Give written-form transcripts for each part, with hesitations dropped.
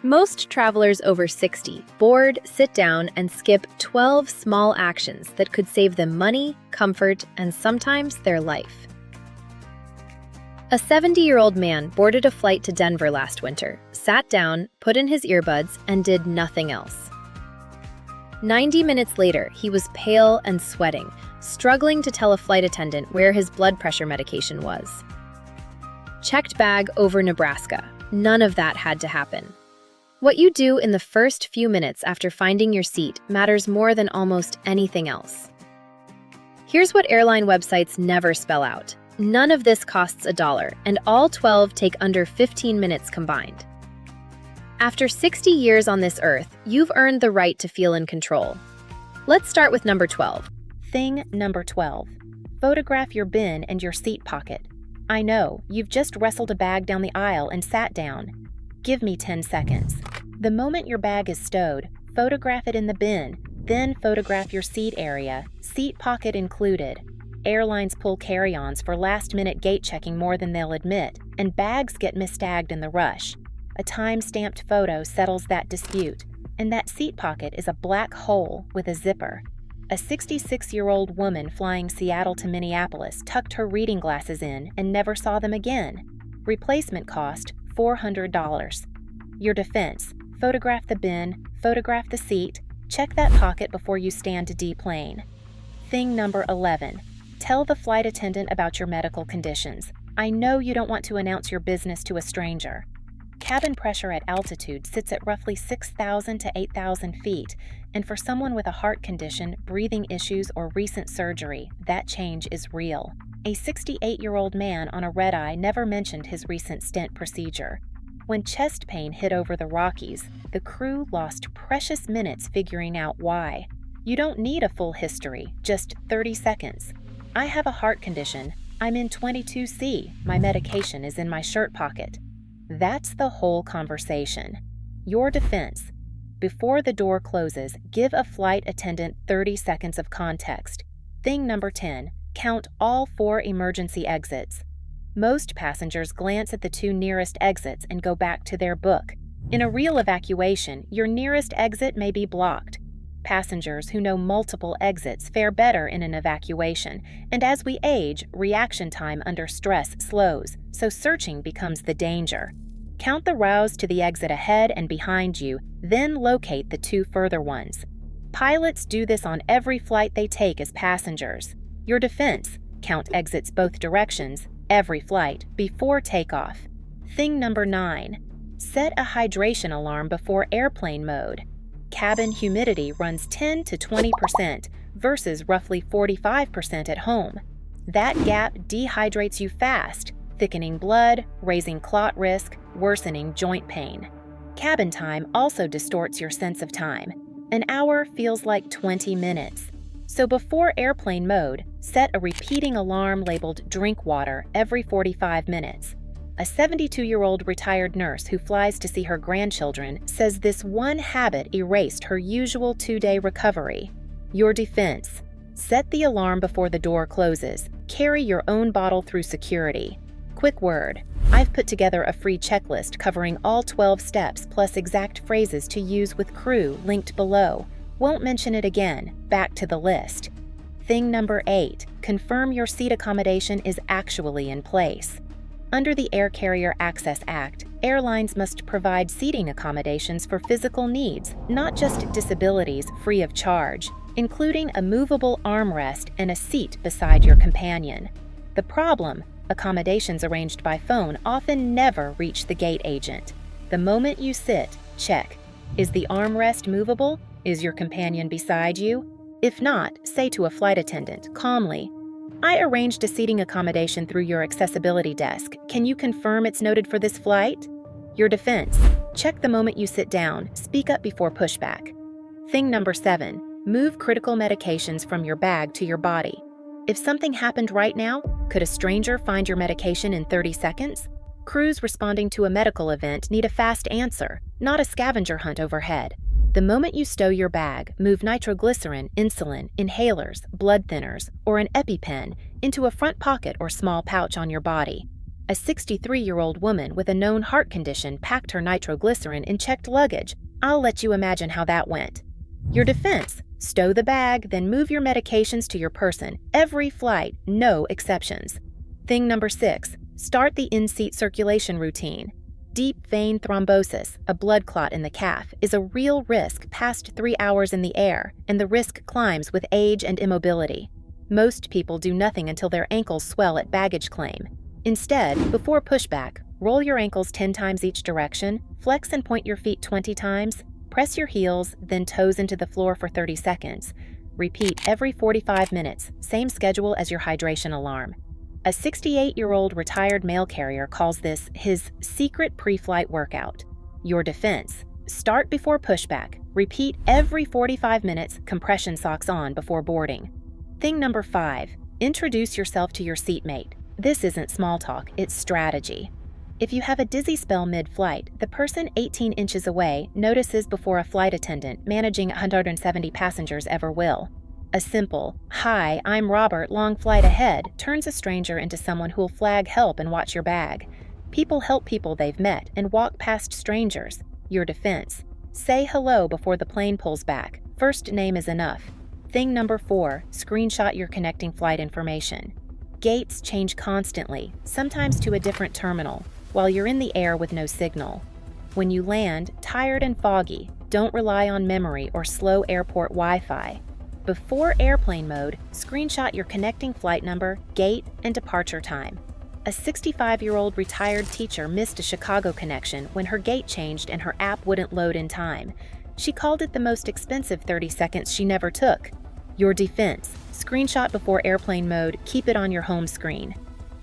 Most travelers over 60 board, sit down, and skip 12 small actions that could save them money, comfort, and sometimes their life. A 70-year-old man boarded a flight to Denver last winter, sat down, put in his earbuds, and did nothing else. 90 minutes later, he was pale and sweating, struggling to tell a flight attendant where his blood pressure medication was. Checked bag over Nebraska. None of that had to happen. What you do in the first few minutes after finding your seat matters more than almost anything else. Here's what airline websites never spell out. None of this costs $1, and all 12 take under 15 minutes combined. After 60 years on this earth, you've earned the right to feel in control. Let's start with number 12. Thing number 12. Photograph your bin and your seat pocket. I know, you've just wrestled a bag down the aisle and sat down. Give me 10 seconds. The moment your bag is stowed, photograph it in the bin, then photograph your seat area, seat pocket included. Airlines pull carry-ons for last-minute gate checking more than they'll admit, and bags get mistagged in the rush. A time-stamped photo settles that dispute, and that seat pocket is a black hole with a zipper. A 66-year-old woman flying Seattle to Minneapolis tucked her reading glasses in and never saw them again. Replacement cost, $400. Your defense: photograph the bin, photograph the seat, check that pocket before you stand to deplane. Thing number 11. Tell the flight attendant about your medical conditions. I know you don't want to announce your business to a stranger. Cabin pressure at altitude sits at roughly 6,000 to 8,000 feet, and for someone with a heart condition, breathing issues, or recent surgery, that change is real. A 68-year-old man on a red-eye never mentioned his recent stent procedure. When chest pain hit over the Rockies, the crew lost precious minutes figuring out why. You don't need a full history, just 30 seconds. I have a heart condition. I'm in 22C. My medication is in my shirt pocket. That's the whole conversation. Your defense: before the door closes, give a flight attendant 30 seconds of context. Thing number 10. Count all 4 emergency exits. Most passengers glance at the 2 nearest exits and go back to their book. In a real evacuation, your nearest exit may be blocked. Passengers who know multiple exits fare better in an evacuation, and as we age, reaction time under stress slows, so searching becomes the danger. Count the rows to the exit ahead and behind you, then locate the 2 further ones. Pilots do this on every flight they take as passengers. Your defense: count exits both directions, every flight, before takeoff. Thing number 9. Set a hydration alarm before airplane mode. Cabin humidity runs 10 to 20% versus roughly 45% at home. That gap dehydrates you fast, thickening blood, raising clot risk, worsening joint pain. Cabin time also distorts your sense of time. An hour feels like 20 minutes. So before airplane mode, set a repeating alarm labeled "Drink water" every 45 minutes. A 72-year-old retired nurse who flies to see her grandchildren says this one habit erased her usual 2-day recovery. Your defense: set the alarm before the door closes. Carry your own bottle through security. Quick word: I've put together a free checklist covering all 12 steps plus exact phrases to use with crew linked below. Won't mention it again. Back to the list. Thing number 8. Confirm your seat accommodation is actually in place. Under the Air Carrier Access Act, airlines must provide seating accommodations for physical needs, not just disabilities, free of charge, including a movable armrest and a seat beside your companion. The problem: accommodations arranged by phone often never reach the gate agent. The moment you sit, check. Is the armrest movable? Is your companion beside you? If not, say to a flight attendant, calmly, "I arranged a seating accommodation through your accessibility desk. Can you confirm it's noted for this flight?" Your defense: check the moment you sit down. Speak up before pushback. Thing number 7. Move critical medications from your bag to your body. If something happened right now, could a stranger find your medication in 30 seconds? Crews responding to a medical event need a fast answer, not a scavenger hunt overhead. The moment you stow your bag, move nitroglycerin, insulin, inhalers, blood thinners, or an EpiPen into a front pocket or small pouch on your body. A 63-year-old woman with a known heart condition packed her nitroglycerin in checked luggage. I'll let you imagine how that went. Your defense: stow the bag, then move your medications to your person. Every flight, no exceptions. Thing number 6, start the in-seat circulation routine. Deep vein thrombosis, a blood clot in the calf, is a real risk past 3 hours in the air, and the risk climbs with age and immobility. Most people do nothing until their ankles swell at baggage claim. Instead, before pushback, roll your ankles 10 times each direction, flex and point your feet 20 times, press your heels, then toes into the floor for 30 seconds. Repeat every 45 minutes, same schedule as your hydration alarm. A 68-year-old retired mail carrier calls this his secret pre-flight workout. Your defense: start before pushback, repeat every 45 minutes, compression socks on before boarding. Thing number 5, introduce yourself to your seatmate. This isn't small talk, it's strategy. If you have a dizzy spell mid-flight, the person 18 inches away notices before a flight attendant managing 170 passengers ever will. A simple, "Hi, I'm Robert, long flight ahead," turns a stranger into someone who'll flag help and watch your bag. People help people they've met and walk past strangers. Your defense: say hello before the plane pulls back. First name is enough. Thing number 4, screenshot your connecting flight information. Gates change constantly, sometimes to a different terminal, while you're in the air with no signal. When you land, tired and foggy, don't rely on memory or slow airport Wi-Fi. Before airplane mode, screenshot your connecting flight number, gate, and departure time. A 65-year-old retired teacher missed a Chicago connection when her gate changed and her app wouldn't load in time. She called it the most expensive 30 seconds she never took. Your defense: screenshot before airplane mode, keep it on your home screen.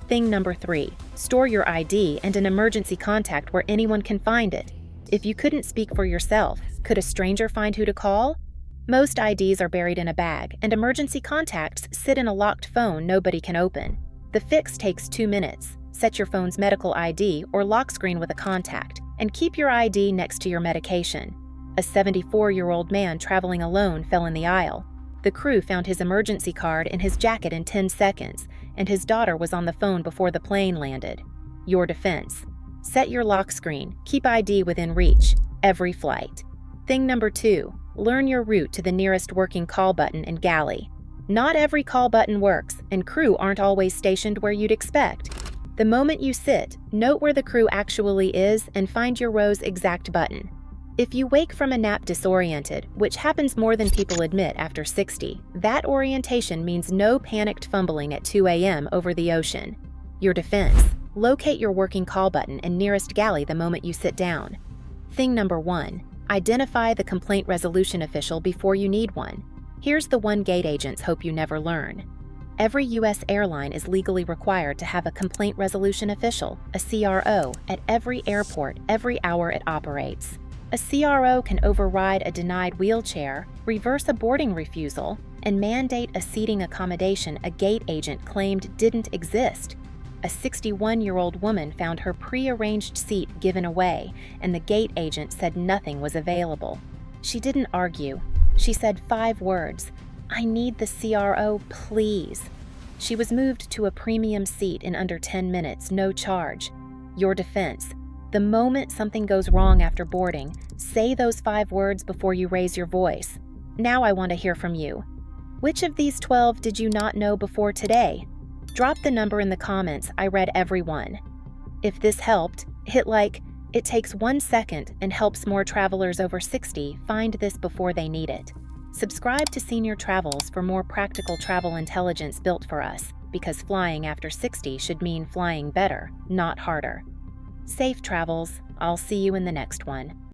Thing number 3, store your ID and an emergency contact where anyone can find it. If you couldn't speak for yourself, could a stranger find who to call? Most IDs are buried in a bag, and emergency contacts sit in a locked phone nobody can open. The fix takes 2 minutes. Set your phone's medical ID or lock screen with a contact, and keep your ID next to your medication. A 74-year-old man traveling alone fell in the aisle. The crew found his emergency card in his jacket in 10 seconds, and his daughter was on the phone before the plane landed. Your defense: set your lock screen, keep ID within reach, every flight. Thing number 2, learn your route to the nearest working call button and galley. Not every call button works, and crew aren't always stationed where you'd expect. The moment you sit, note where the crew actually is and find your row's exact button. If you wake from a nap disoriented, which happens more than people admit after 60, that orientation means no panicked fumbling at 2 a.m. over the ocean. Your defense: locate your working call button and nearest galley the moment you sit down. Thing number 1, identify the complaint resolution official before you need one. Here's the one gate agents hope you never learn. Every U.S. airline is legally required to have a complaint resolution official, a CRO, at every airport every hour it operates. A CRO can override a denied wheelchair, reverse a boarding refusal, and mandate a seating accommodation a gate agent claimed didn't exist. A 61-year-old woman found her pre-arranged seat given away, and the gate agent said nothing was available. She didn't argue. She said 5 words: "I need the CRO, please." She was moved to a premium seat in under 10 minutes, no charge. Your defense: the moment something goes wrong after boarding, say those 5 words before you raise your voice. Now I want to hear from you. Which of these 12 did you not know before today? Drop the number in the comments. I read every one. If this helped, hit like. It takes 1 second and helps more travelers over 60 find this before they need it. Subscribe to Senior Travels for more practical travel intelligence built for us, because flying after 60 should mean flying better, not harder. Safe travels. I'll see you in the next one.